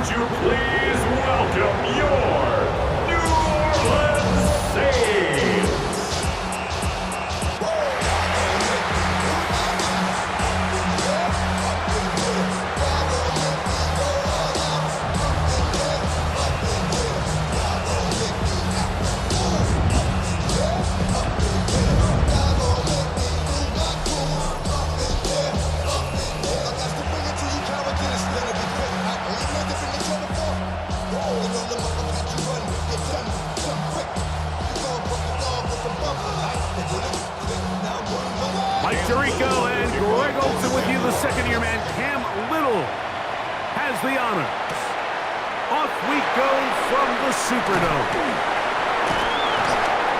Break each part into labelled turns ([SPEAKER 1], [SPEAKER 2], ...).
[SPEAKER 1] would you please welcome your New Orleans Saints?
[SPEAKER 2] Mike Tirico and Greg Olsen with you. The second-year man, Cam Little, has the honors. Off we go from the Superdome.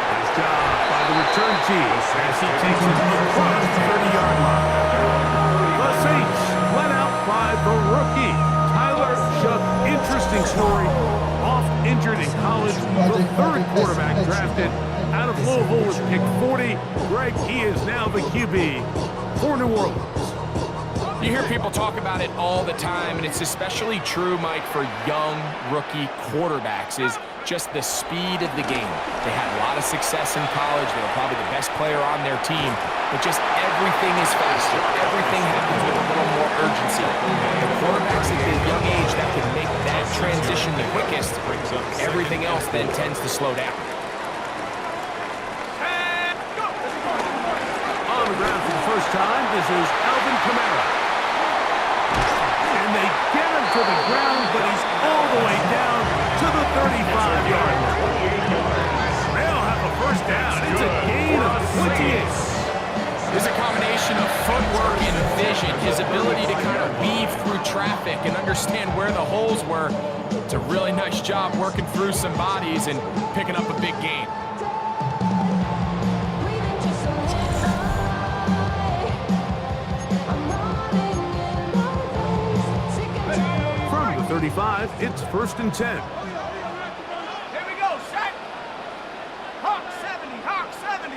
[SPEAKER 2] Nice job by the return team as he takes it across the 30-yard line. The Saints let out by the rookie, Tyler Shough. Interesting story. Off injured in college, the third quarterback drafted out of Louisville was pick 40. Greg, he is now the QB for New Orleans.
[SPEAKER 3] You hear people talk about it all the time, and it's especially true, Mike, for young rookie quarterbacks, is just the speed of the game. They had a lot of success in college. They were probably the best player on their team, but just everything is faster. Everything happens with a little more urgency. The quarterbacks at the young age that can make that transition the quickest, everything else then tends to slow down.
[SPEAKER 2] On the ground for the first time, this is Alvin Kamara. And they get him to the ground, but he's all the way down to the 35-yard line. They'll have a first down. It's a gain of 28.
[SPEAKER 3] There's a combination of footwork and vision, his ability to kind of weave through traffic and understand where the holes were. It's a really nice job working through some bodies and picking up a big gain.
[SPEAKER 2] From the 35, it's 1st and 10.
[SPEAKER 4] Here we go, Shaq. Hawk 70, Hawk 70.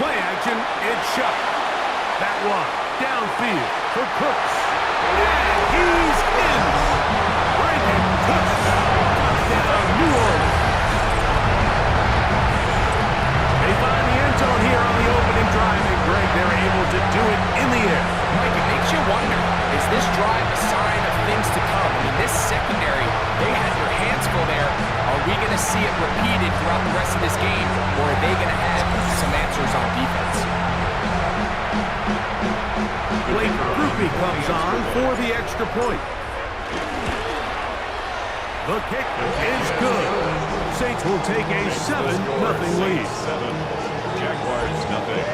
[SPEAKER 2] Play action, it's Shough. That one, downfield for Cooks. And he's in. Brandon Cooks. Touchdown, New Orleans. They find the end zone here on the opening drive, and Greg, they're able to do it in the air.
[SPEAKER 3] Mike, it makes you wonder, is this drive a sign of things to come? I mean, this secondary, they had their hands full there. Are we going to see it repeated throughout the rest of this game, or are they going to have some answers on defense?
[SPEAKER 2] Blake Grupe comes on for the extra point. The kick is good. Saints will take a 7-0 lead.
[SPEAKER 1] 7, Jaguars nothing.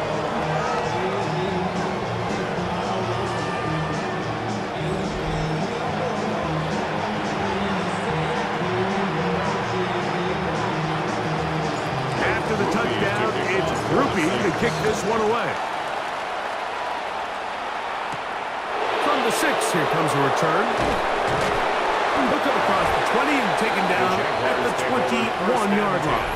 [SPEAKER 2] After the touchdown, it's Grupe to kick this one away. From the 6, here comes a return. He'll come across the 20 and taken down at the 21-yard line.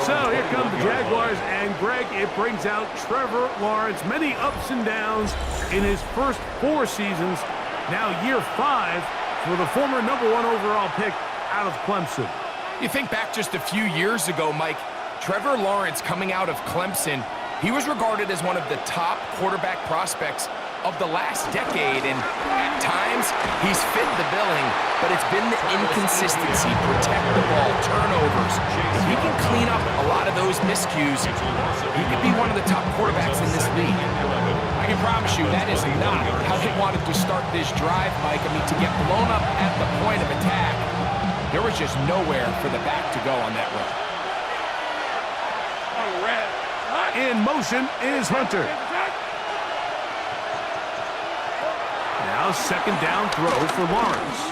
[SPEAKER 2] So here come the Jaguars, and Greg, it brings out Trevor Lawrence. Many ups and downs in his first 4 seasons. Now year 5 for the former #1 overall pick out of Clemson.
[SPEAKER 3] You think back just a few years ago, Mike, Trevor Lawrence coming out of Clemson, he was regarded as one of the top quarterback prospects of the last decade, and at times he's fit the billing, but it's been the inconsistency, protect the ball, turnovers. If he can clean up a lot of those miscues, he could be one of the top quarterbacks in this league. I can promise you that is not how they wanted to start this drive, Mike. I mean, to get blown up at the point of attack, there was just nowhere for the back to go on that run.
[SPEAKER 2] In motion is Hunter. Now second down throw for Lawrence.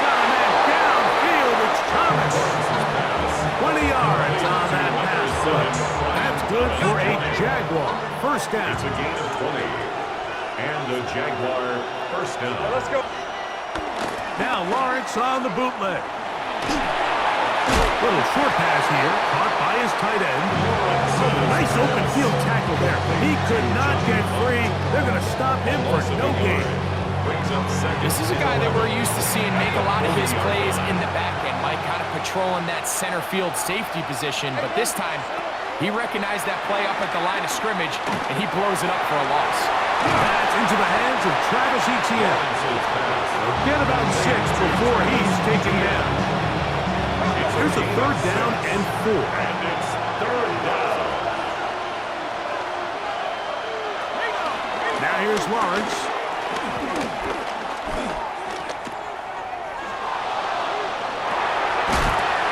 [SPEAKER 2] Got a man downfield, it's Thomas. 20 yards on that pass play. That's good for a Jaguar. First down.
[SPEAKER 1] It's a gain of 20. And a Jaguar first down.
[SPEAKER 4] Let's go.
[SPEAKER 2] Now Lawrence on the bootleg. Little short pass here, caught by his tight end. Nice Nice open field tackle there. He could not get free. They're going to stop him for no gain.
[SPEAKER 3] This is a guy that we're used to seeing make a lot of his plays in the back end, Mike, kind of patrolling that center field safety position, but this time he recognized that play up at the line of scrimmage, and he blows it up for a loss.
[SPEAKER 2] That's into the hands of Travis Etienne. They'll get about 6 before he's taken down. Here's a 3rd down and 4.
[SPEAKER 1] And it's 3rd down.
[SPEAKER 2] Now here's Lawrence.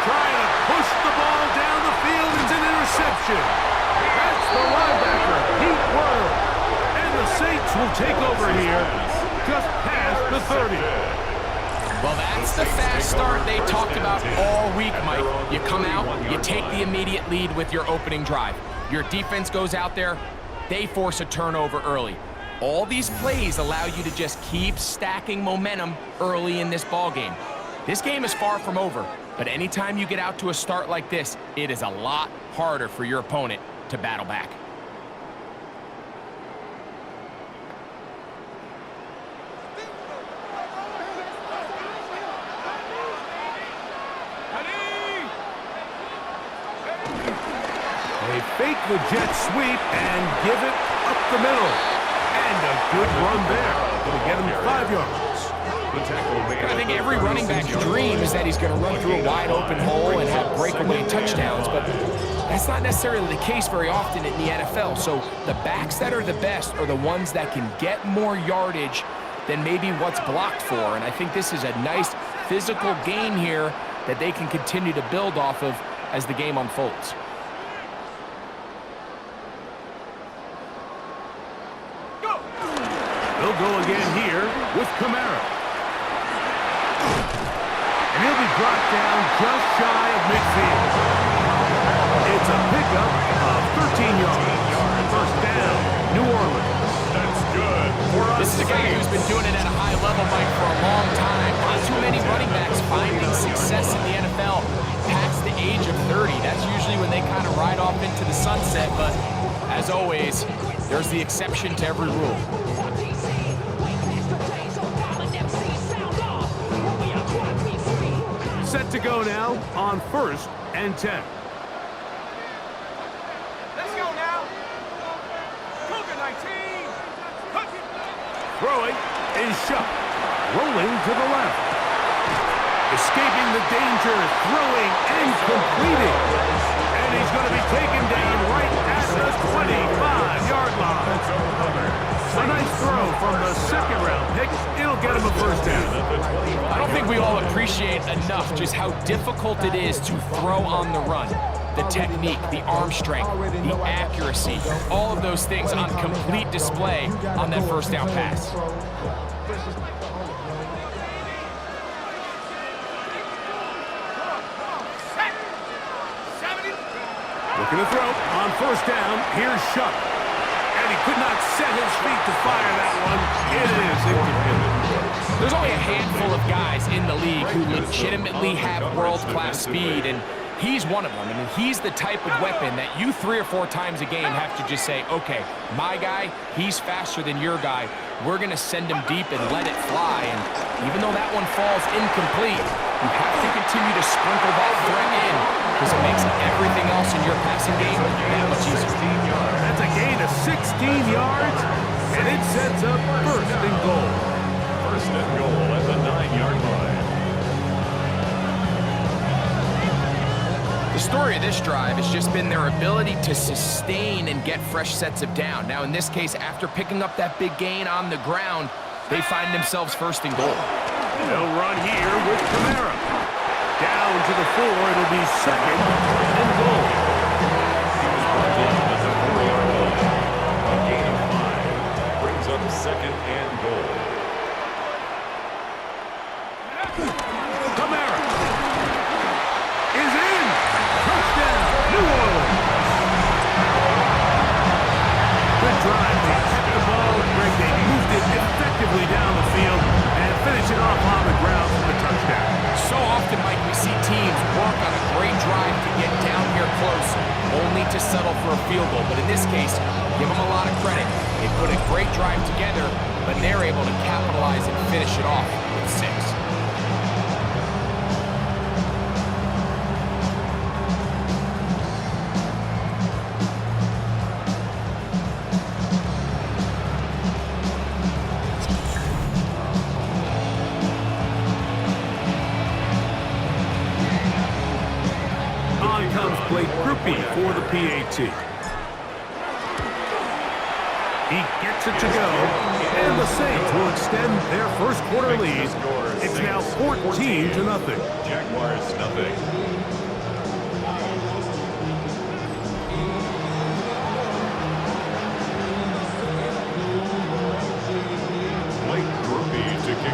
[SPEAKER 2] Trying to push the ball down the field. It's an interception. That's the linebacker, Pete World. And the Saints will take over here just past the 30.
[SPEAKER 3] Well, that's the fast start they talked about all week, Mike. You come out, you take the immediate lead with your opening drive. Your defense goes out there, they force a turnover early. All these plays allow you to just keep stacking momentum early in this ball game. This game is far from over, but anytime you get out to a start like this, it is a lot harder for your opponent to battle back.
[SPEAKER 2] They fake the jet sweep and give it up the middle. And a good run there. Going to get him 5 yards.
[SPEAKER 3] I think every running back's dream is that he's going to run through a wide open hole and have breakaway touchdowns, but that's not necessarily the case very often in the NFL. So the backs that are the best are the ones that can get more yardage than maybe what's blocked for. And I think this is a nice physical game here that they can continue to build off of as the game unfolds.
[SPEAKER 2] They'll go again here with Kamara. And he'll be brought down just shy of midfield. It's a pickup of 13 yards. 1st down, New Orleans.
[SPEAKER 1] That's good.
[SPEAKER 3] This is a guy who's been doing it at a high level, Mike, for a long time. Not too many running backs finding success in the NFL past the age of 30. That's usually when they kind of ride off into the sunset, but as always, there's the exception to every rule.
[SPEAKER 2] Set to go now on 1st and 10.
[SPEAKER 4] Let's go now. Cougar 19.
[SPEAKER 2] Throwing is shot. Rolling to the left. Escaping the danger. Throwing and completing. And he's going to be taken down right at the 25-yard line. A nice throw from the 2nd-round pick. It'll get him a 1st down.
[SPEAKER 3] I don't think we all appreciate enough just how difficult it is to throw on the run. The technique, the arm strength, the accuracy, all of those things on complete display on that 1st down pass.
[SPEAKER 2] Looking to throw on 1st down. Here's Shuck. And he could not set his feet to fire that one. It is incomplete.
[SPEAKER 3] There's only a handful of guys in the league who legitimately have world-class speed, and he's one of them. I mean, he's the type of weapon that you 3 or 4 times a game have to just say, okay, my guy, he's faster than your guy. We're going to send him deep and let it fly. And even though that one falls incomplete, you have to continue to sprinkle that threat in because it makes everything else in your passing game that much easier.
[SPEAKER 2] That's a gain of 16 yards, and it sets up 1st and goal.
[SPEAKER 1] 1st and goal at the 9-yard line.
[SPEAKER 3] The story of this drive has just been their ability to sustain and get fresh sets of down. Now, in this case, after picking up that big gain on the ground, they find themselves 1st and goal.
[SPEAKER 2] They'll run here with Kamara. Down to the 4, it'll be 2nd and goal.
[SPEAKER 1] At the 4-yard line. A gain of 5 brings up 2nd and goal.
[SPEAKER 2] Kamara is in. Touchdown, New Orleans. Good drive. They kept the ball. Greg, they moved it effectively down the field and finish it off on the ground for the touchdown.
[SPEAKER 3] So often, Mike, we see teams work on a great drive to get down settle for a field goal, but in this case, give them a lot of credit. They put a great drive together, but they're able to capitalize and finish it off with 6.
[SPEAKER 2] For the PAT. He gets it to go, and the Saints will extend their first quarter lead. It's now 14-0.
[SPEAKER 1] Jaguars nothing.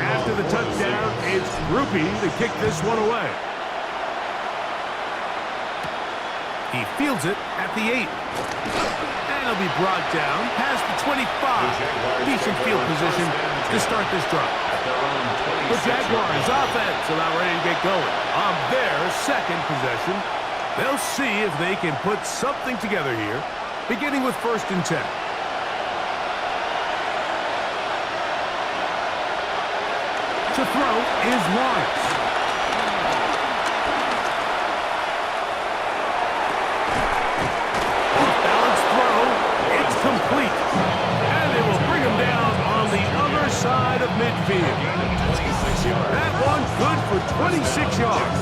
[SPEAKER 2] After the touchdown, it's Groupie to kick this one away. He fields it at the 8. And he'll be brought down past the 25. Decent field position to start this drive. The Jaguars offense about ready to get going on their second possession. They'll see if they can put something together here, beginning with 1st and 10. To throw is Lawrence. Complete. And they will bring him down on the other side of midfield. That one good for 26 yards.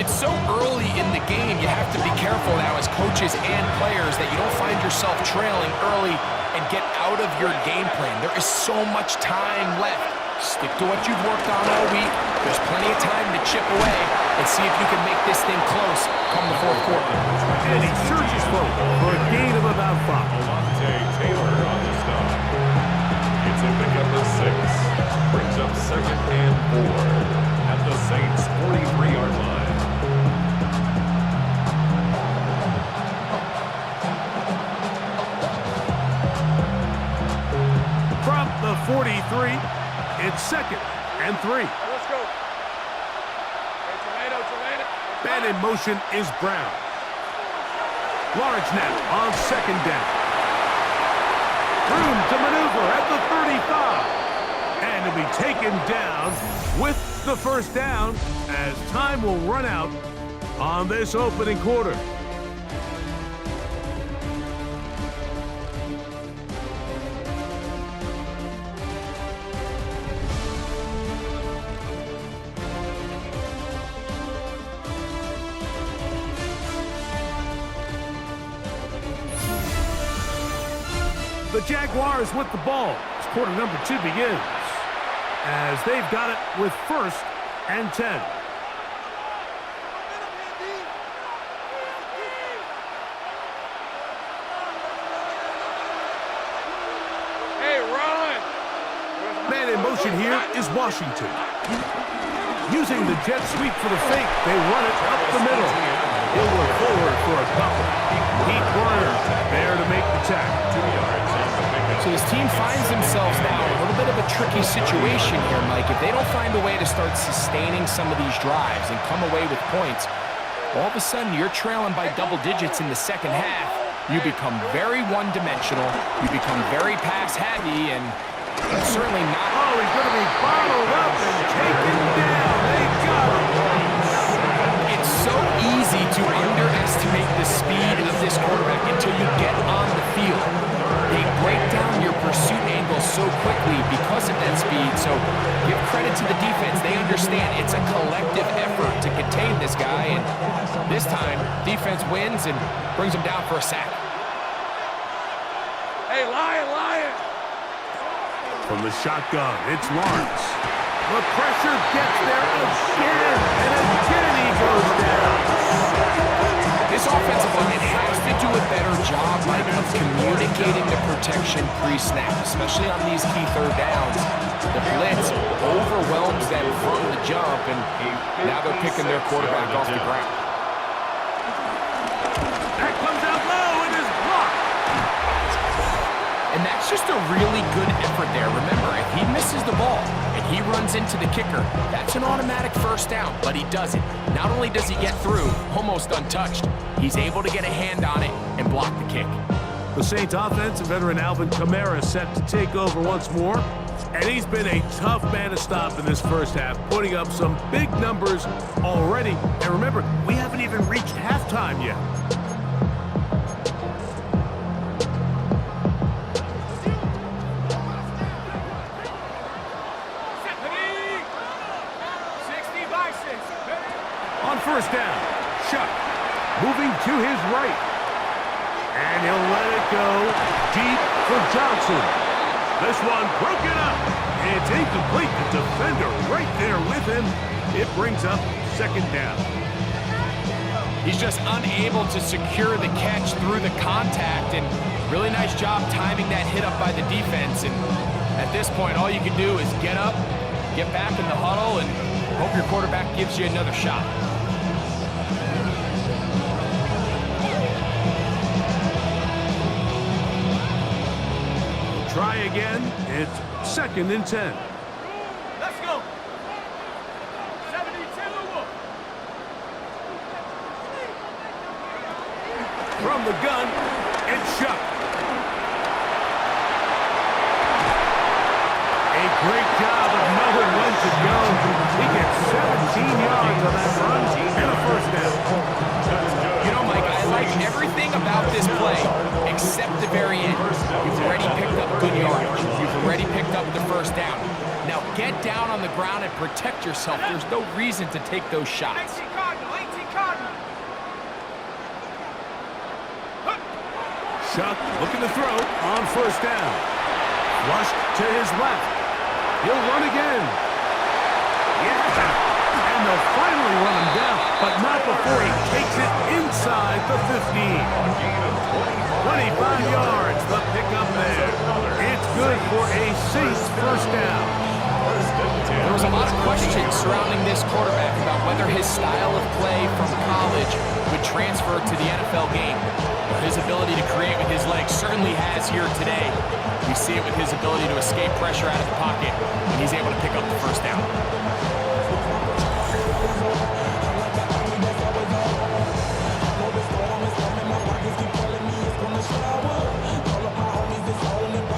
[SPEAKER 3] It's so early in the game, you have to be careful now as coaches and players that you don't find yourself trailing early and get out of your game plan. There is so much time left. Stick to what you've worked on all week. There's plenty of time to chip away and see if you can make this thing close come the 4th quarter.
[SPEAKER 2] And he surges forward for a gain of about 5.
[SPEAKER 1] Taylor on the stop. It's a pickup of 6. Brings up 2nd and 4 at the Saints' 43-yard line.
[SPEAKER 2] From the 43, it's 2nd and 3.
[SPEAKER 4] Let's go. Hey, tomato.
[SPEAKER 2] Man in motion is Brown. Lawrence now on 2nd down. Room to maneuver at the 35. And to be taken down with the 1st down as time will run out on this opening quarter. The Jaguars with the ball as quarter number 2 begins, as they've got it with 1st and 10.
[SPEAKER 4] Hey, run!
[SPEAKER 2] Man in motion here is Washington. Using the jet sweep for the fake, they run it up the middle. He'll look forward for a couple. Pete Warner there to make the tackle.
[SPEAKER 1] 2 yards on the pickup.
[SPEAKER 3] So this team finds themselves now in a little bit of a tricky situation here, Mike. If they don't find a way to start sustaining some of these drives and come away with points, all of a sudden you're trailing by double digits in the second half. You become very one-dimensional. You become very pass-heavy, and certainly not.
[SPEAKER 2] Oh, he's going to be bottled up and taken down. They got him.
[SPEAKER 3] It's so easy to underestimate the speed of this quarterback until you get on the field. They break down your pursuit angle so quickly because of that speed. So give credit to the defense. They understand it's a collective effort to contain this guy. And this time, defense wins and brings him down for a sack.
[SPEAKER 4] Hey, Lion!
[SPEAKER 2] From the shotgun, it's Lawrence. The pressure gets there again, and again he goes down.
[SPEAKER 3] This offensive line has to do a better job, Mike, of communicating the protection pre-snap, especially on these key 3rd downs. The blitz overwhelms them from the jump, and now they're picking their quarterback off the ground.
[SPEAKER 2] That comes out low and is blocked.
[SPEAKER 3] And that's just a really good effort there. Remember, if he misses the ball and he runs into the kicker, that's an automatic first down, but he doesn't. Not only does he get through, almost untouched, he's able to get a hand on it and block the kick.
[SPEAKER 2] The Saints offense and veteran Alvin Kamara set to take over once more. And he's been a tough man to stop in this first half, putting up some big numbers already. And remember, we haven't even reached halftime yet. On first down, Chuck moving to his right. And he'll let it go deep for Johnson. This one broken up. It's incomplete. The defender right there with him. It brings up second down.
[SPEAKER 3] He's just unable to secure the catch through the contact, and really nice job timing that hit up by the defense. And at this point, all you can do is get up, get back in the huddle, and hope your quarterback gives you another shot.
[SPEAKER 2] Try again. It's 2nd and 10.
[SPEAKER 4] Let's go. 72.
[SPEAKER 2] From the gun, it's Chuck. A great job of knowing when to go. He gets 17 yards on that run and a first down.
[SPEAKER 3] You know, Mike, I like everything about this play except the very end. You've already picked up good yardage. You've already picked up the first down. Now get down on the ground and protect yourself. There's no reason to take those shots.
[SPEAKER 4] 18 Cardinal, 18 Cardinal.
[SPEAKER 2] Chuck looking to throw on first down. Flushed to his left. He'll run again. Yeah. And they'll finally run him down, but not before he takes it inside the 15. 25 yards, the pickup there. It's good for a Saints first down.
[SPEAKER 3] There was a lot of questions surrounding this quarterback about whether his style of play from college would transfer to the NFL game. His ability to create with his legs certainly has here today. We see it with his ability to escape pressure out of the pocket when he's able to pick up the first down.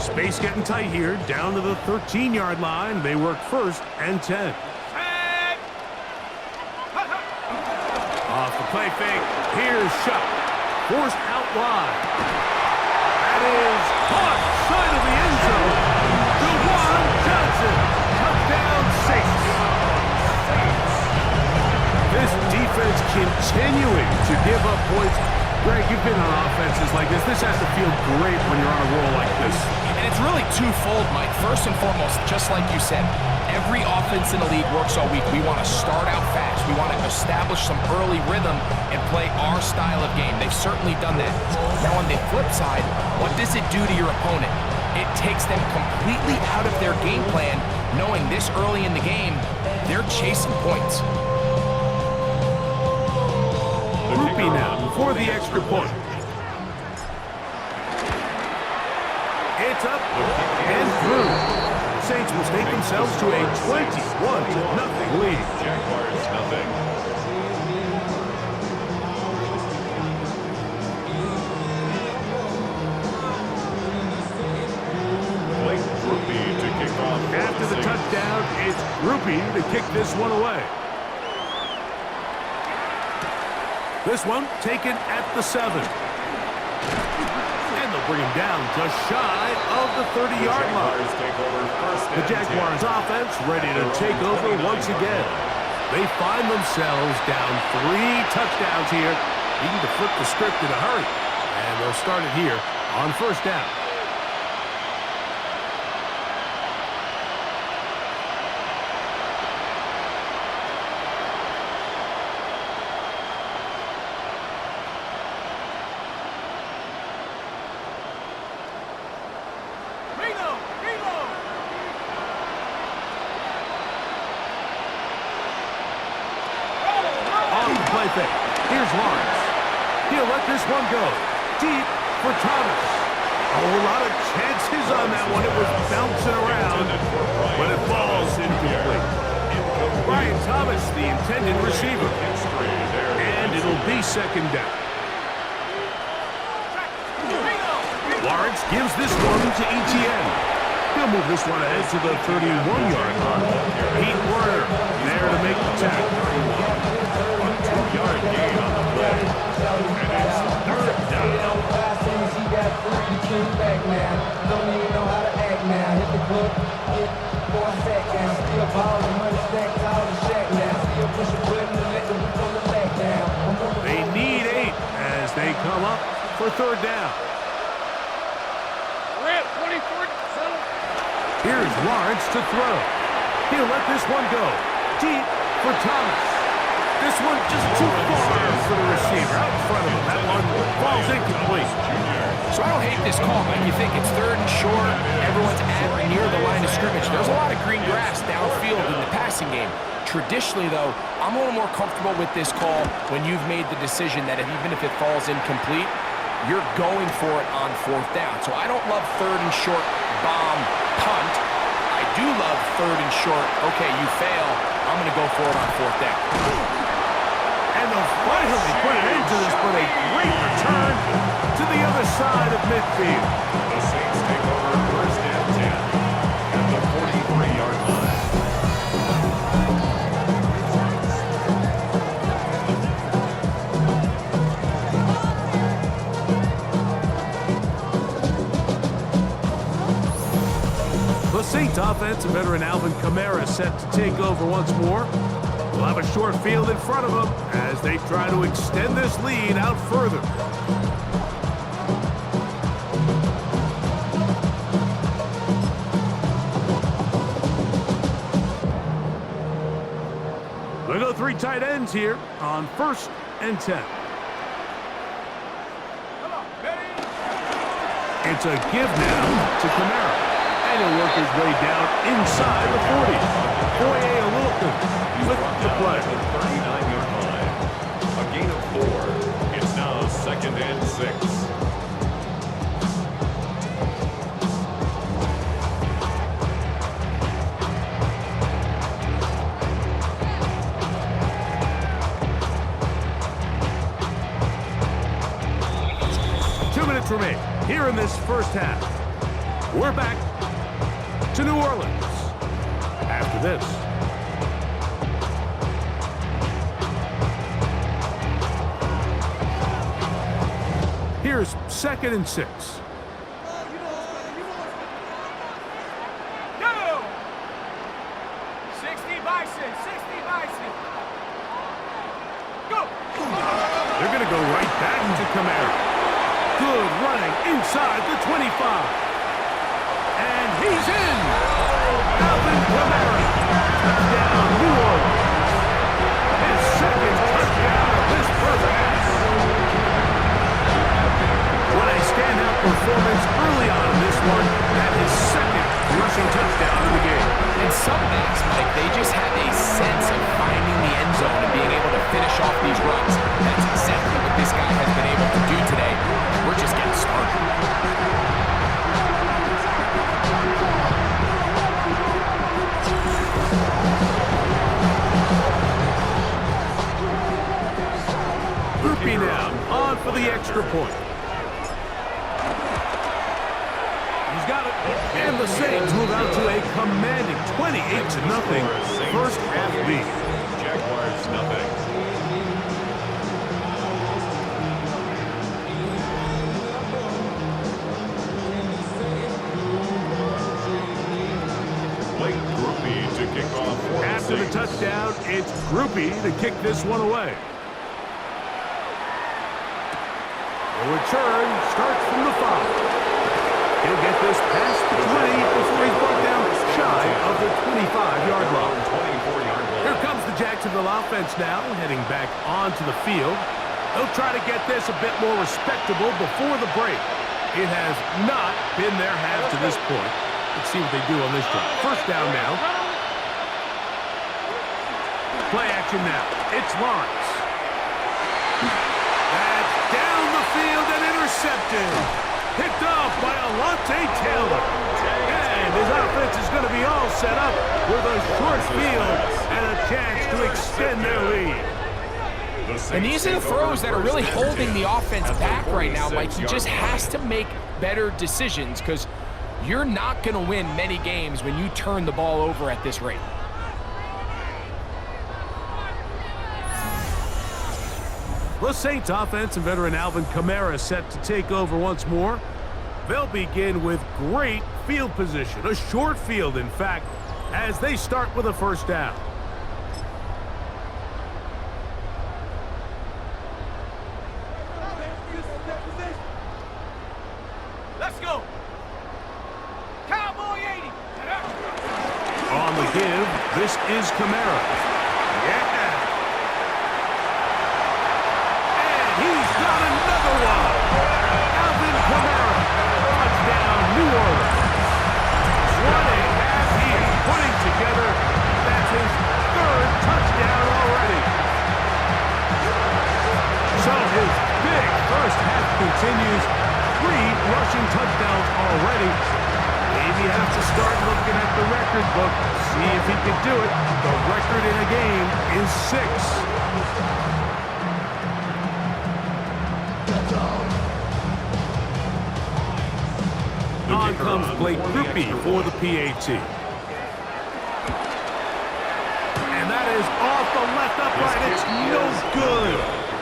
[SPEAKER 2] Space getting tight here, down to the 13-yard line. They work 1st and 10. Off the play fake, here's Chuck. Forced out wide. That is caught side of the end zone. DeJuan Johnson, touchdown Saints. This defense continuing to give up points. Greg, you've been on offenses like this. This has to feel great when you're on a roll like this.
[SPEAKER 3] And it's really twofold, Mike. First and foremost, just like you said, every offense in the league works all week. We want to start out fast. We want to establish some early rhythm and play our style of game. They've certainly done that. Now, on the flip side, what does it do to your opponent? It takes them completely out of their game plan, knowing this early in the game, they're chasing points.
[SPEAKER 2] Groupie now for the extra point. It's up and through. The Saints will take themselves to a 21-0 lead.
[SPEAKER 1] Jaguars nothing. Blake Groupie to kick off.
[SPEAKER 2] After the touchdown, it's Groupie to kick this one away. This one taken at the 7. And they'll bring him down just shy of the 30-yard line. The Jaguars offense ready to take over once again. They find themselves down 3 touchdowns here, needing to flip the script in a hurry. And they'll start it here on first down. Here's Lawrence. He'll let this one go. Deep for Thomas. Oh, a lot of chances on that one. It was bouncing around, but it falls incomplete. Brian Thomas, the intended receiver. And it'll be second down. Lawrence gives this one to Etienne. He'll move this one ahead to the 31-yard line. Pete Werner there to make the tackle.
[SPEAKER 1] A 2-yard gain on the play. And it's third down.
[SPEAKER 5] Don't even know how to act now. Hit the club, hit for a sack down. Still ballin', money stacked out of the shack now. Still push a button and let the roof on the back down.
[SPEAKER 2] They need 8 as they come up for third down. Here's Lawrence to throw. He'll let this one go. Deep for Thomas. This one just too far for the receiver. Out in front of him. That one falls incomplete.
[SPEAKER 3] So I don't hate this call, Mike. You think it's third and short, everyone's at or near the line of scrimmage. There's a lot of green grass downfield in the passing game. Traditionally, though, I'm a little more comfortable with this call when you've made the decision that even if it falls incomplete, you're going for it on fourth down. So I don't love third and short bomb punt. I do love third and short, okay, you fail, I'm going to go for it on fourth down.
[SPEAKER 2] And they'll finally put an end to this with a great return to the other side of midfield.
[SPEAKER 1] The Saints take over first and 10 at the 43-yard line.
[SPEAKER 2] The Saints offense, and veteran Alvin Kamara set to take over once more. We'll have a short field in front of them as they try to extend this lead out further. We'll go 3 tight ends here on first and 10. It's a give now to Kamara. And he'll work his way down inside the 40. Foye with the play.
[SPEAKER 1] 39-yard line. A gain of 4. It's now second and 6.
[SPEAKER 2] Remaining here in this first half. We're back to New Orleans after this. Here's second and 6.
[SPEAKER 4] Go! 60 Bison, 60 Bison. Go!
[SPEAKER 2] They're going to go right back to Kamara. Good running inside the 25. And he's in. Alvin Kamara. Touchdown, New Orleans. His second touchdown of this first half. What a standout performance early on in this one. That is second rushing touchdown in the game.
[SPEAKER 3] And some backs, Mike, they just have a sense of finding the end zone and being able to finish off these runs. That's exactly what this guy has been able to do today. We're just getting started.
[SPEAKER 2] Groupie now on for the extra point. He's got it. And the Saints move out to a commanding 28-0 first half lead.
[SPEAKER 1] Jaguars nothing. To kick off
[SPEAKER 2] after the touchdown, it's Groupie to kick this one away. The return starts from the 5. He'll get this past the 20 before he's brought down shy of the 25-yard line. Here comes the Jacksonville offense now, heading back onto the field. They'll try to get this a bit more respectable before the break. It has not been their half to this point. Let's see what they do on this drive. First down now. Play action now. It's Lawrence. That's down the field and intercepted. Picked off by Alontae Taylor. And his offense is going to be all set up with a short field and a chance to extend their lead.
[SPEAKER 3] And these are the throws that are really holding the offense back right now. Like, he just has to make better decisions because you're not going to win many games when you turn the ball over at this rate.
[SPEAKER 2] The Saints offense and veteran Alvin Kamara set to take over once more. They'll begin with great field position, a short field, in fact, as they start with a first down.
[SPEAKER 4] Let's go. Cowboy 80.
[SPEAKER 2] On the give, this is Kamara. Yeah. And he's got another one. Alvin Kamara. Touchdown, New Orleans. What a half he is putting together. That's his third touchdown already. So his big first half continues. 3 rushing touchdowns already. Maybe have to start looking at the record book, see if he can do it. The record in a game is 6. On comes Blake Grupe for the PAT. And that is off the left upright. It's no good.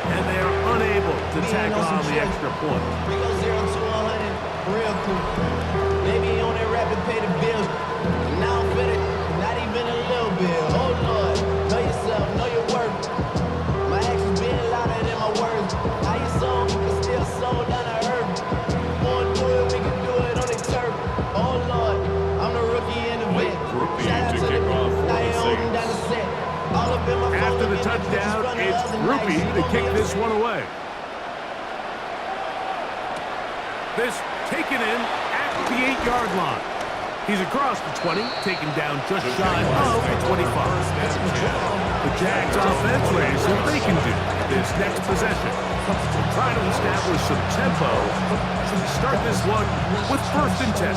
[SPEAKER 2] And they are unable to tackle on the extra point.
[SPEAKER 5] We go 0 to 100 real quick. Maybe on that rapid pay the bills. Now I'm fit it, not even a little bit. Oh Lord, know yourself, know your worth. My actions being louder than my words. How you sold, you can still sold down the earth. Wanna do it, we can do it on the turf. Oh Lord, I'm the rookie in the vet. Shout out to the now you're holding down the set. All up in my phone.
[SPEAKER 2] After the touchdown, it's Grupe to kick this one away. This taken in at the 8-yard line. He's across the 20, taken down just shy of the 25. The Jags offense ready to see what they can do this next possession. They'll try to establish some tempo as we start this one with 1st and 10.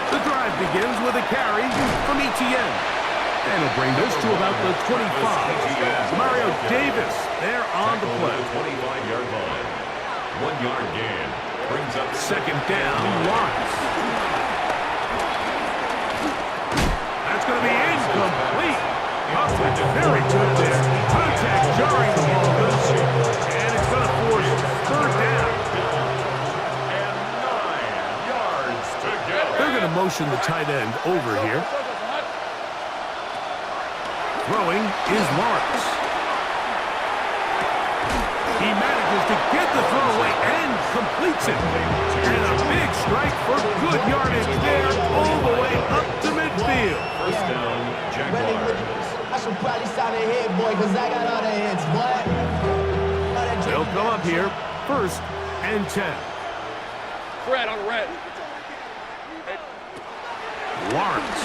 [SPEAKER 2] The drive begins with a carry from Etienne. And he'll bring this to about the 25. Mario Davis there on the play.
[SPEAKER 1] 25-yard line. 1-yard gain. Brings up
[SPEAKER 2] 2nd down, Lawrence. That's going to be incomplete. Coverage very good there. Contact jarring the ball loose. And it's going to force 3rd down.
[SPEAKER 1] and 9 yards to go.
[SPEAKER 2] They're going to motion the tight end over here. Throwing is Lawrence. He manages to get the throw away and completes it. And a big strike for good yardage there all the way up to midfield.
[SPEAKER 1] First down, Jaguars.
[SPEAKER 5] I should probably sound a head boy, because I got all the hits, boy.
[SPEAKER 2] They'll come up here, 1st and 10.
[SPEAKER 4] Red on red.
[SPEAKER 2] Lawrence.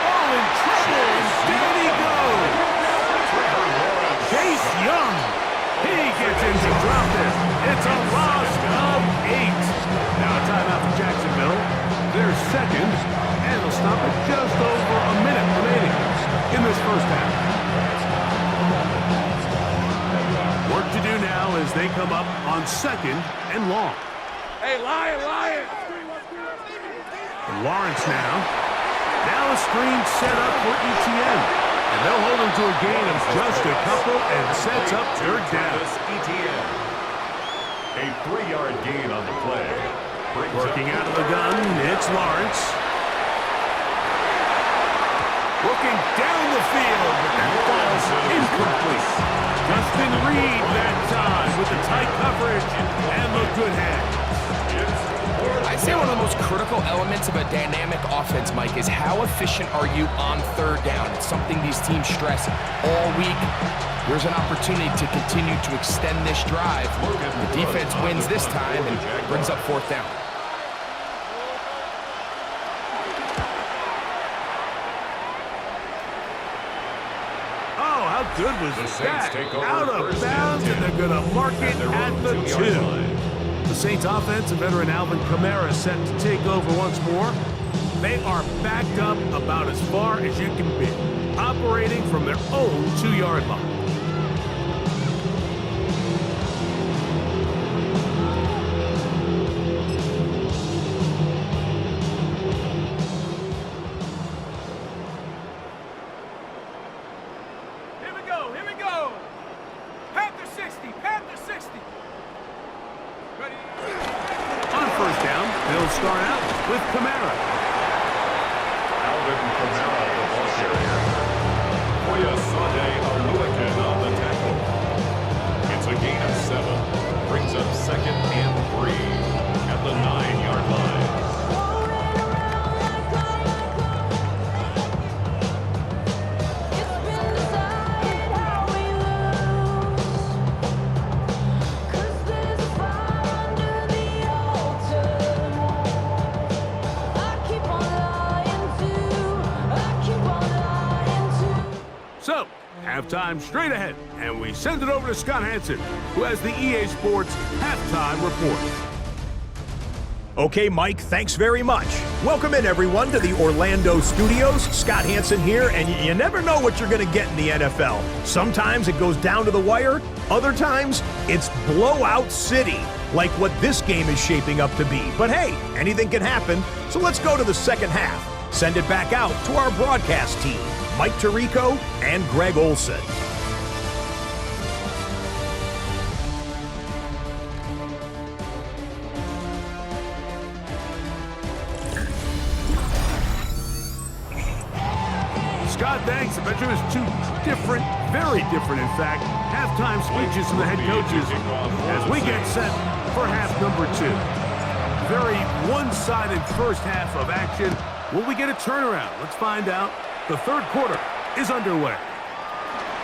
[SPEAKER 2] Oh, in trouble, and down he goes. Chase Young. He gets in to drop this. It's a loss of 8. Now a timeout for Jacksonville. They're 2nd, and they'll stop at just over a minute remaining in this first half. Work to do now as they come up on 2nd and long.
[SPEAKER 4] Hey, Lion!
[SPEAKER 2] Lawrence now. Now a screen set up for Etienne. And they'll hold him to a gain of just a couple and sets up 3rd down.
[SPEAKER 1] Etienne. A 3-yard gain on the play.
[SPEAKER 2] Working out of the gun, it's Lawrence. Looking down the field, but that ball's incomplete. Justin Reed that time with the tight coverage and the good hands.
[SPEAKER 3] I'd say one of the most most critical elements of a dynamic offense, Mike, is how efficient are you on third down? It's something these teams stress all week. Here's an opportunity to continue to extend this drive. The defense wins this time and brings up fourth down.
[SPEAKER 2] Oh, how good was that? Out of bounds, and they're going to mark it at the 2. The Saints offense and veteran Alvin Kamara set to take over once more. They are backed up about as far as you can be, operating from their own 2-yard line.
[SPEAKER 4] Here we go. Panther 60, Panther 60. Ready?
[SPEAKER 2] On first down, they'll start out with Kamara.
[SPEAKER 1] Alvin Kamara, the ball carrier. Koya Sade Aluakan on the tackle. It's a gain of 7. Brings up second and 3 at the 9-yard line.
[SPEAKER 2] So, halftime straight ahead, and we send it over to Scott Hansen, who has the EA Sports Halftime Report.
[SPEAKER 6] Okay, Mike, thanks very much. Welcome in, everyone, to the Orlando studios. Scott Hansen here, and you never know what you're going to get in the NFL. Sometimes it goes down to the wire. Other times, it's blowout city, like what this game is shaping up to be. But hey, anything can happen, so let's go to the second half. Send it back out to our broadcast team, Mike Tirico and Greg Olson.
[SPEAKER 2] Scott, thanks. I bet you there's two different, very different, in fact, halftime speeches from the head coaches as we get set for half number 2. Very one-sided first half of action. Will we get a turnaround? Let's find out. The third quarter is underway.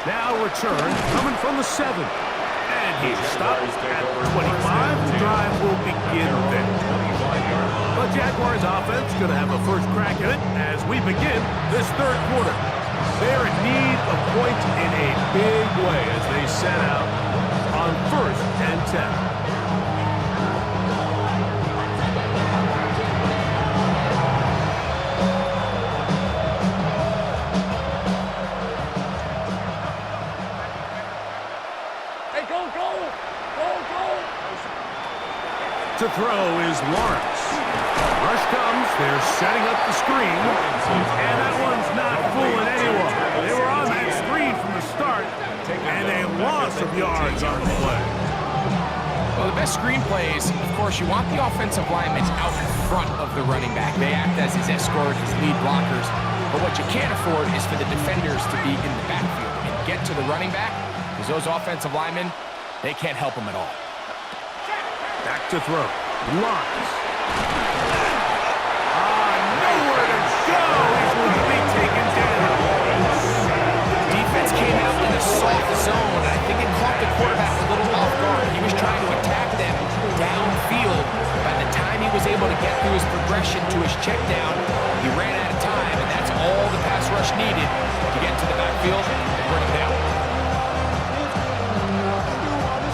[SPEAKER 2] Now return coming from the 7. And he's stopped at 25. The drive will begin there. The Jaguars offense going to have a first crack at it as we begin this third quarter. They're in need of points in a big way as they set out on first and 10. To throw is Lawrence. Rush comes, they're setting up the screen, and that one's not fooling anyone. They were on that screen from the start, and a loss of yards on the play.
[SPEAKER 3] Well, the best screen plays, of course, you want the offensive linemen out in front of the running back. They act as his escort, his lead blockers. But what you can't afford is for the defenders to be in the backfield and get to the running back, because those offensive linemen, they can't help them at all.
[SPEAKER 2] Back to throw. Lawrence. Nowhere to go. He's going to be taken down.
[SPEAKER 3] Defense came out in a soft zone, and I think it caught the quarterback a little off guard. He was trying to attack them downfield. By the time he was able to get through his progression to his check down, he ran out of time, and that's all the pass rush needed to get to the backfield and bring him down.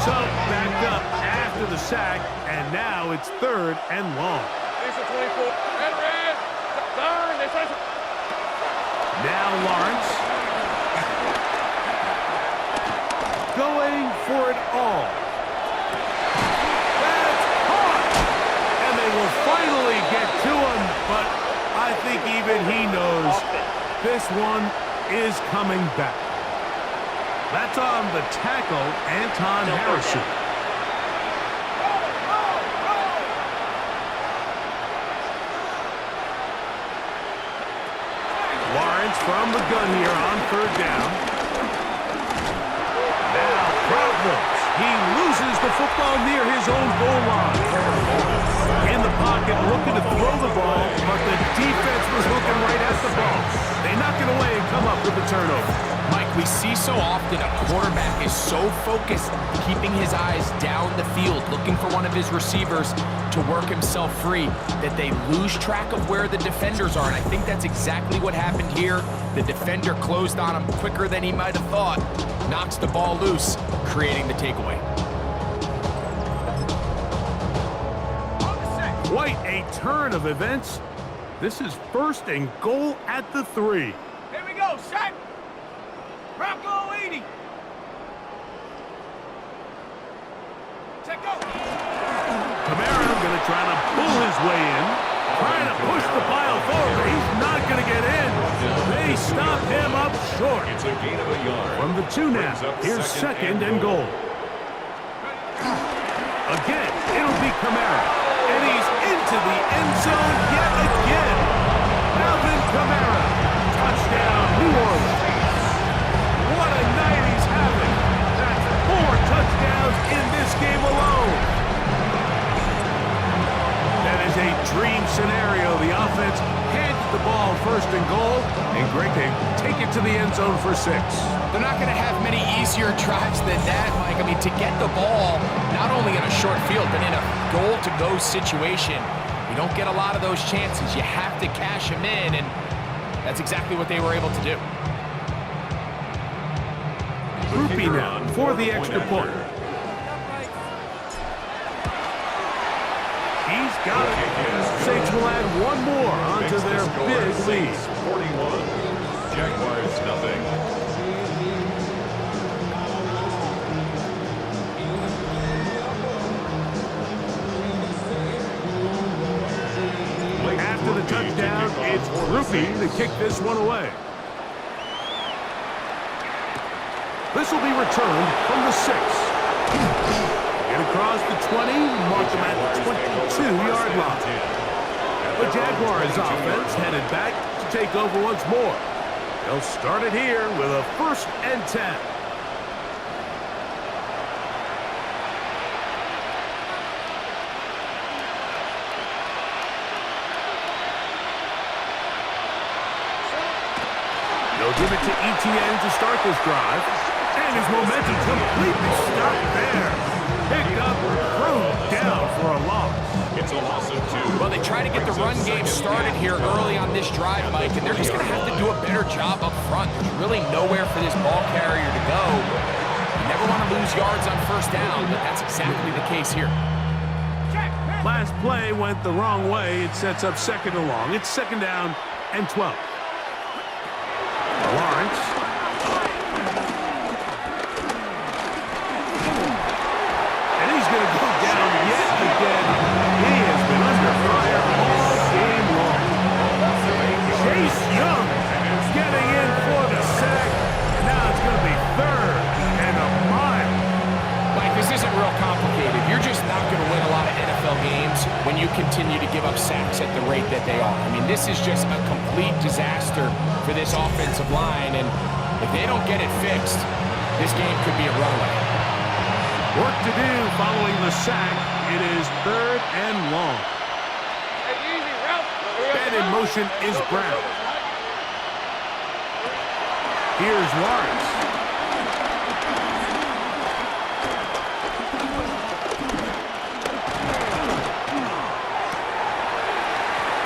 [SPEAKER 2] So, backed up after the sack, and now it's third and long. Now Lawrence. Going for it all. That's caught! And they will finally get to him, but I think even he knows this one is coming back. That's on the tackle, Anton Harrison. Lawrence from the gun here on third down. Now problems. He loses the football near his own goal line. In the pocket, looking to throw
[SPEAKER 3] so often a quarterback is so focused, keeping his eyes down the field, looking for one of his receivers to work himself free, that they lose track of where the defenders are. And I think that's exactly what happened here. The defender closed on him quicker than he might have thought, knocks the ball loose, creating the takeaway.
[SPEAKER 2] Quite a turn of events. This is 1st and goal at the 3.
[SPEAKER 4] Here we go, set. Bronco 80. Check go.
[SPEAKER 2] Camara going to try to pull his way in. Trying to push the pile forward. He's not going to get in. They stop him up short.
[SPEAKER 1] It's a gain of a yard.
[SPEAKER 2] From the 2 now, here's 2nd and goal. Again, it'll be Camara. And he's into the end zone yet again. Alvin Kamara. Touchdown, New Orleans. What a night he's having. That's 4 touchdowns in this game alone. That is a dream scenario. The offense hands the ball 1st and goal, and Greg, they take it to the end zone for 6.
[SPEAKER 3] They're not going to have many easier drives than that, Mike. I mean, to get the ball, not only in a short field, but in a goal-to-go situation, you don't get a lot of those chances. You have to cash them in, and that's exactly what they were able to do.
[SPEAKER 2] Groupie now for the extra point. He's got it. Saints will add one more onto their big lead.
[SPEAKER 1] 41. Jaguars nothing.
[SPEAKER 2] After the touchdown, it's Groupie to kick this one away. This will be returned from the 6. Get across the 20, mark them at the 22-yard line. The Jaguars offense headed back to take over once more. They'll start it here with a 1st and 10. They'll give it to Etienne to start this drive. And his momentum completely stopped there. Picked up, thrown down for a loss.
[SPEAKER 1] It's a loss of 2.
[SPEAKER 3] Well, they try to get the run game started here early on this drive, Mike, and they're just going to have to do a better job up front. There's really nowhere for this ball carrier to go. You never want to lose yards on 1st down, but that's exactly the case here.
[SPEAKER 2] Last play went the wrong way. It sets up 2nd and long. It's 2nd down and 12. Lawrence. And he's going to go down yet again. He has been under fire all game long. Chase Young getting in for the sack. And now it's going to be 3rd and a mile.
[SPEAKER 3] Mike, this isn't real complicated. You're just not going to win a lot of NFL games when you continue to give up sacks at the rate that they are. I mean, this is just a complete disaster for this offensive line, and if they don't get it fixed, this game could be a runaway.
[SPEAKER 2] Work to do following the sack. It is 3rd and long. And in motion is Brown. Here's Lawrence.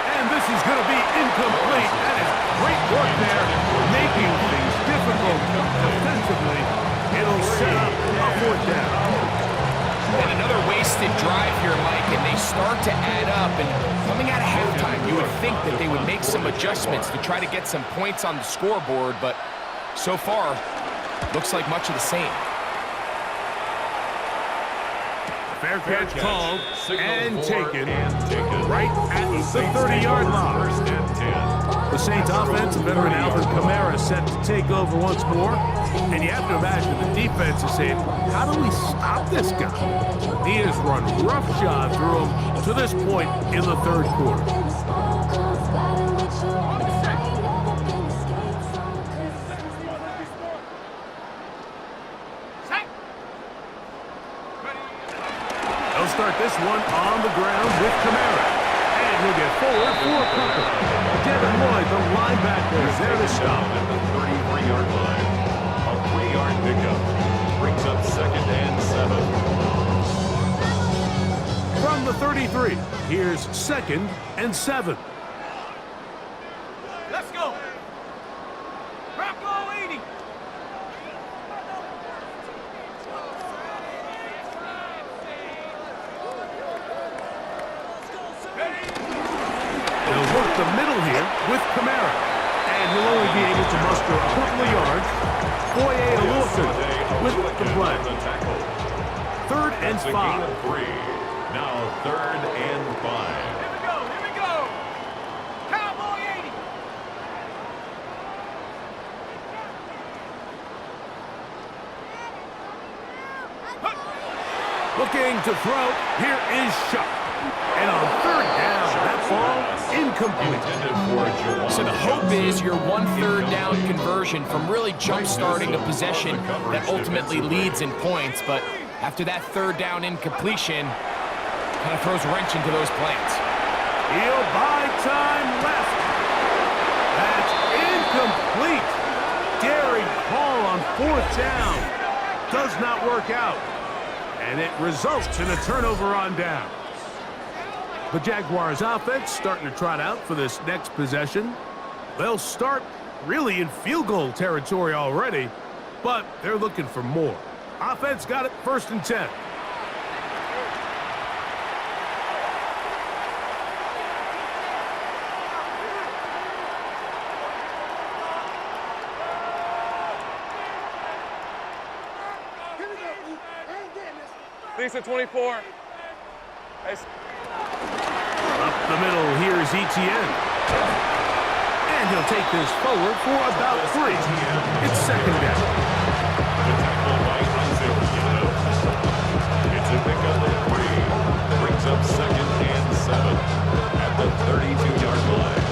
[SPEAKER 2] And this is going to be incomplete. That is great work there, making things difficult defensively. It'll set up a 4th down.
[SPEAKER 3] And another wasted drive here, Mike, and they start to add up. And coming out of halftime, you would think that they would make some adjustments to try to get some points on the scoreboard, but so far, looks like much of the same.
[SPEAKER 2] Fair catch called and taken right at the 30-yard line.
[SPEAKER 1] 1st and 10.
[SPEAKER 2] The Saints offense, veteran Alvin Kamara set to take over once more. And you have to imagine the defense is saying, how do we stop this guy? He has run roughshod through him to this point in the 3rd quarter. They'll start this one on the ground with Kamara. And he'll get forward for a couple. Devin Lloyd, the linebacker, is there to stop.
[SPEAKER 1] At the 33-yard line. A 3 3-yard pickup. Brings up 2nd and 7.
[SPEAKER 2] From the 33, here's 2nd and 7.
[SPEAKER 4] Let's go. Bronco 80.
[SPEAKER 2] They'll work the middle here with Kamara. And he'll only be able to muster a couple of yards. Foye Oluokun with the play. 3rd and 5.
[SPEAKER 1] Gain of 3. Now 3rd and 5.
[SPEAKER 4] Here we go. Here we go. Cowboy 80.
[SPEAKER 2] Looking to throw. Here is Shuck. And on 3rd down, that ball incomplete.
[SPEAKER 3] So the hope is your 1/3 down conversion from really jump-starting a possession that ultimately leads in points. But after that 3rd down incompletion, kind of throws a wrench into those plans.
[SPEAKER 2] He'll buy time left. That's incomplete. Daring call on 4th down. Does not work out. And it results in a turnover on down. The Jaguars offense starting to trot out for this next possession. They'll start really in field goal territory already, but they're looking for more. Offense got it 1st and 10.
[SPEAKER 7] Lisa 24.
[SPEAKER 2] Up the middle, here's Etienne. And he'll take this forward for about 3. It's 2nd down.
[SPEAKER 1] The tackle by Isaiah. It's a pickup of 3. Brings up 2nd and 7 at the 32-yard line.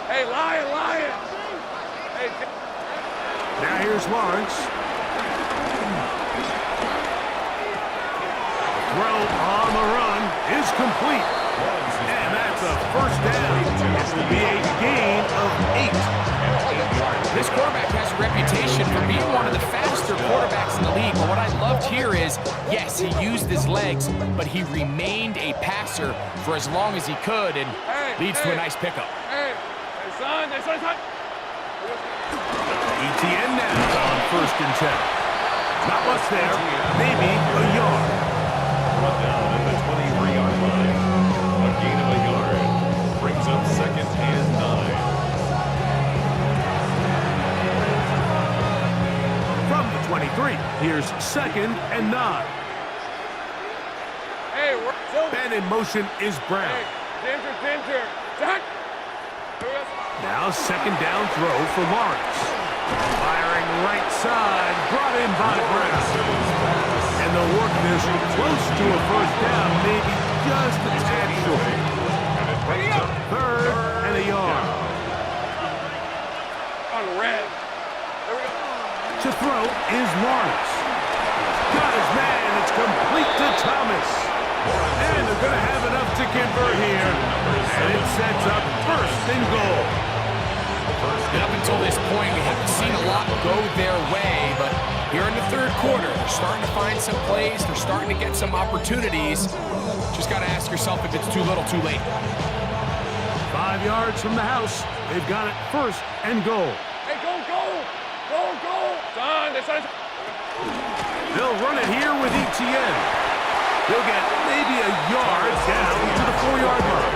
[SPEAKER 7] Hey, Lion! Hey,
[SPEAKER 2] Now here's Lawrence. Throw on the run is complete. And that's a 1st down. This will be a gain of 8.
[SPEAKER 3] This quarterback has a reputation for being one of the faster quarterbacks in the league. But what I loved here is, yes, he used his legs, but he remained a passer for as long as he could and leads to a nice pickup.
[SPEAKER 7] son.
[SPEAKER 2] Etienne now on 1st and 10. Not much there, maybe a yard.
[SPEAKER 1] Brought down at the 23-yard line. A gain of a yard. Brings up 2nd and 9.
[SPEAKER 2] From the 23, here's 2nd and 9.
[SPEAKER 7] Hey,
[SPEAKER 2] Man in motion is Brown.
[SPEAKER 7] Ginger. Jack.
[SPEAKER 2] Now 2nd down throw for Lawrence. Firing right side, brought in by Brown. And they'll work this close to a 1st down, maybe just a tad short. 3rd and a yard.
[SPEAKER 7] On red. There we go.
[SPEAKER 2] To throw is Lawrence. Got his man, it's complete to Thomas. And they're going to have enough to convert here. And it sets up 1st and goal.
[SPEAKER 3] And up until this point, we haven't seen a lot go their way, but here in the 3rd quarter, they're starting to find some plays. They're starting to get some opportunities. Just got to ask yourself if it's too little, too late.
[SPEAKER 2] 5 yards from the house. They've got it 1st and goal.
[SPEAKER 7] Hey, go! Son,
[SPEAKER 2] They'll run it here with Etienne. He'll get maybe a yard down to the 4-yard line.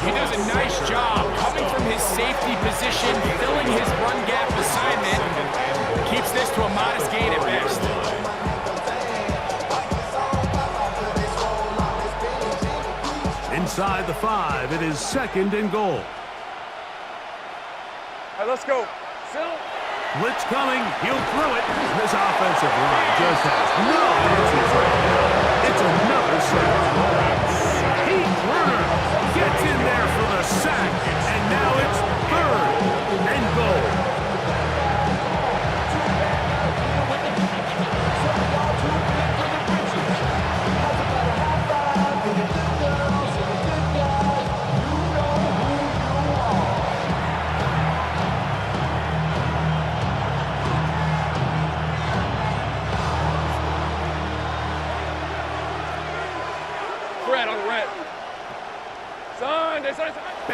[SPEAKER 3] He does a nice job coming from his safety position, filling his run gap assignment. Keeps this to a modest gain at best.
[SPEAKER 2] Inside the 5, it is 2nd and goal.
[SPEAKER 7] Hey, let's go.
[SPEAKER 2] Blitz coming, he'll throw it. This offensive line just has no answers right now. It's another sack. Heat Turner gets in there for the sack, and now it's 3rd and goal.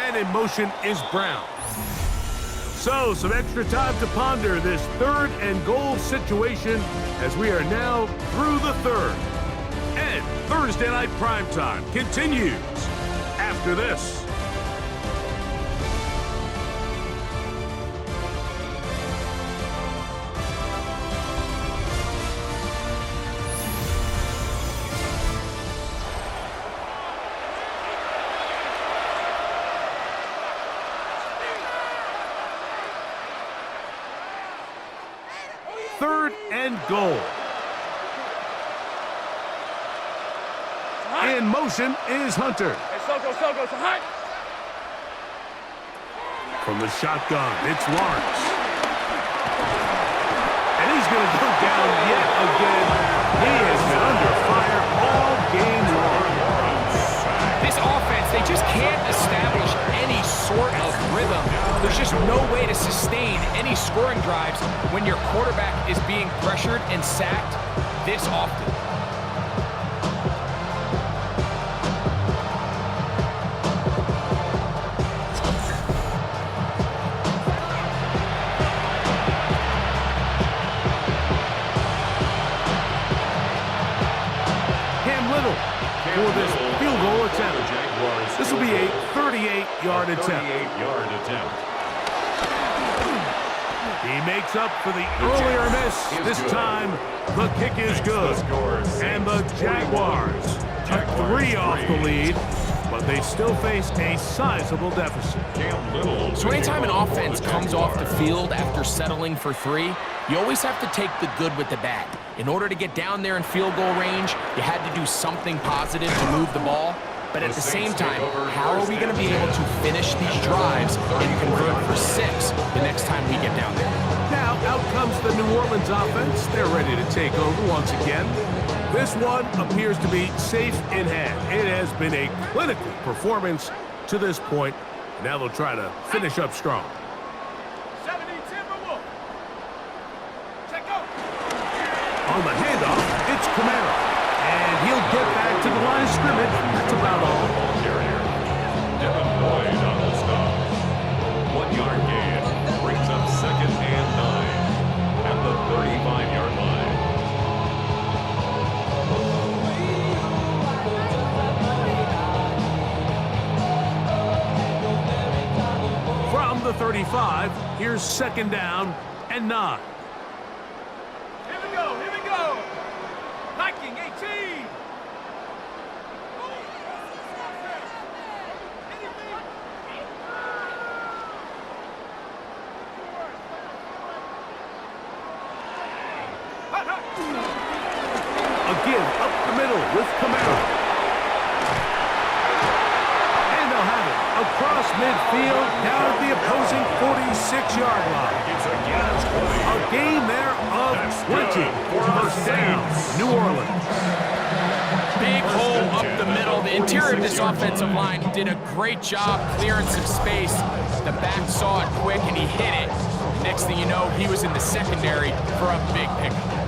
[SPEAKER 2] And in motion is Brown. So, some extra time to ponder this 3rd and goal situation as we are now through the 3rd. And Thursday Night Primetime continues after this. Third and goal. In motion is Hunter.
[SPEAKER 7] Hey, Soko, it's hot.
[SPEAKER 2] From the shotgun, it's Lawrence. And he's going to go down yet again. He has been under fire all game long.
[SPEAKER 3] This offense, they just can't establish any sort of rhythm. There's just no way to sustain any scoring drives when your quarterback is being pressured and sacked this often.
[SPEAKER 2] For this field goal attempt. This will be a 38-yard attempt. He makes up for the earlier miss. This time, the kick is good. And the Jaguars are 3 off the lead, but they still face a sizable deficit.
[SPEAKER 3] So anytime an offense comes off the field after settling for 3, you always have to take the good with the bad. In order to get down there in field goal range, you had to do something positive to move the ball. But at the same time, how are we going to be able to finish these drives and convert for 6 the next time we get down there?
[SPEAKER 2] Now, out comes the New Orleans offense. They're ready to take over once again. This one appears to be safe in hand. It has been a clinical performance to this point. Now they'll try to finish up strong.
[SPEAKER 4] 70 Timberwolf. Check out.
[SPEAKER 2] On the handoff, it's Camara. And he'll get back to the line of scrimmage. That's about all.
[SPEAKER 1] Devin Boyd on the stop. 1 yard gain brings up 2nd and 9 at the 35-yard line.
[SPEAKER 2] From the 35, here's 2nd down and 9.
[SPEAKER 4] Here we go. Viking 18.
[SPEAKER 2] Again, up the middle with Camara. And they'll have it across midfield, down at the opposing 46-yard line. A gain there of 20. First down, New Orleans.
[SPEAKER 3] Big hole up the middle. The interior of this offensive line did a great job clearing some space. The back saw it quick and he hit it. Next thing you know, he was in the secondary for a big pickup.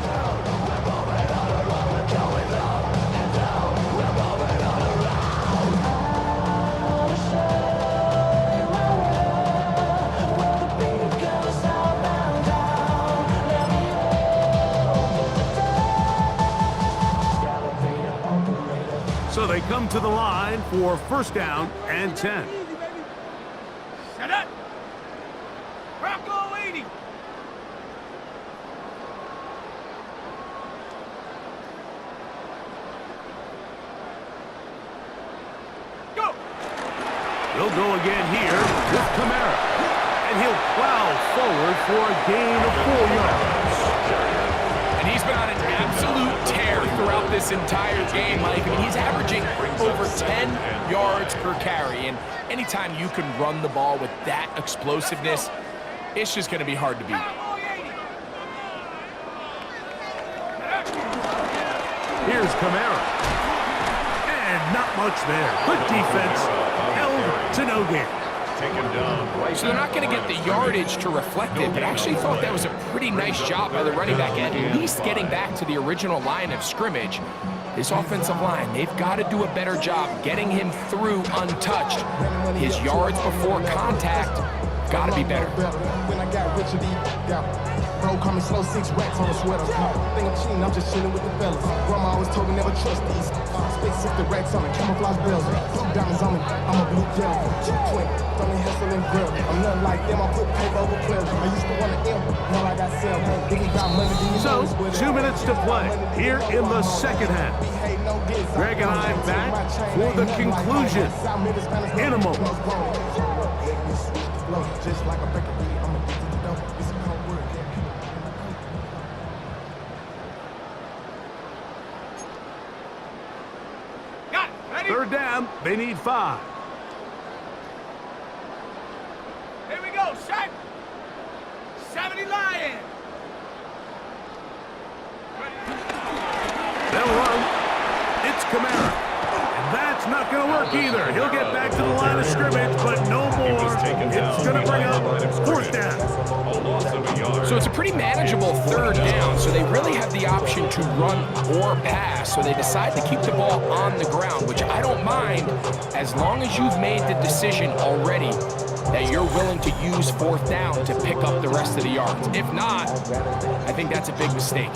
[SPEAKER 2] So they come to the line for 1st down and 10.
[SPEAKER 4] Shut up. Bronco 80. Go.
[SPEAKER 2] He'll go again here with Camara. And he'll plow forward for a gain of 4 yards.
[SPEAKER 3] And he's been on an absolute tear throughout this entire game, Mike. I mean, he's averaging over 10 yards per carry. And anytime you can run the ball with that explosiveness, it's just going to be hard to beat.
[SPEAKER 2] Here's Camara. And not much there. Good defense. Held to no gain.
[SPEAKER 1] taken down right
[SPEAKER 3] So they're not going to get the yardage to reflect it, but I actually thought that was a pretty nice job by the running back, at least getting back to the original line of scrimmage. This offensive line, they've got to do a better job getting him through untouched. His yards before contact got to be better.
[SPEAKER 8] When I got rich, bro, coming slow, 6 racks on the sweater. Think I'm cheating, I'm just chilling with the fellas. Grandma always told me never trust these. Space 60 racks on the camouflage bells. Blue diamonds on me, I'm a blue jelly. 220, from the hustle and grill. I'm nothing like them, I put paper over clear. I used to want to M, now I got sell. If we got money, then you know it's with it.
[SPEAKER 2] So, 2 minutes to play here in the second half. Greg and I back for the conclusion in a moment.
[SPEAKER 8] Just like a record, I'm addicted to dope. It's a cold word.
[SPEAKER 4] Got it. Ready?
[SPEAKER 2] Third down, they need 5.
[SPEAKER 4] Here we go, shot. 70 Lion.
[SPEAKER 2] They'll run. It's Kamara. And that's not going to work either. He'll get back to the line of scrimmage, but no more. It's going to bring up 4th down.
[SPEAKER 3] So it's a pretty manageable 3rd down, so they really have the option to run or pass, so they decide to keep the ball on the ground, which I don't mind as long as you've made the decision already that you're willing to use 4th down to pick up the rest of the yards. If not, I think that's a big mistake.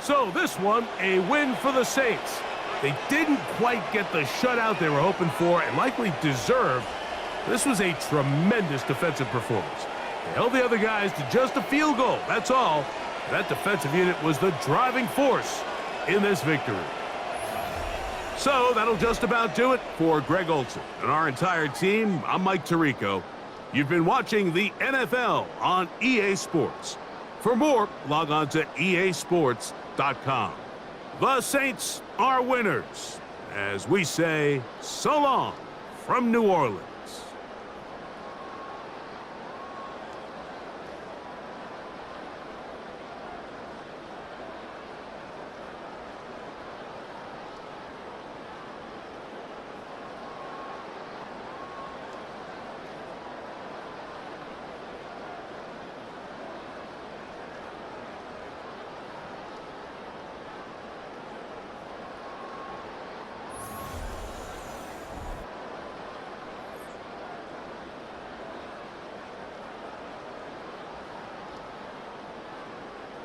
[SPEAKER 2] So this one, a win for the Saints. They didn't quite get the shutout they were hoping for and likely deserved. This was a tremendous defensive performance. They held the other guys to just a field goal, that's all. That defensive unit was the driving force in this victory. So that'll just about do it for Greg Olson and our entire team. I'm Mike Tirico. You've been watching the NFL on EA Sports. For more, log on to easports.com. The Saints are winners, as we say so long from New Orleans.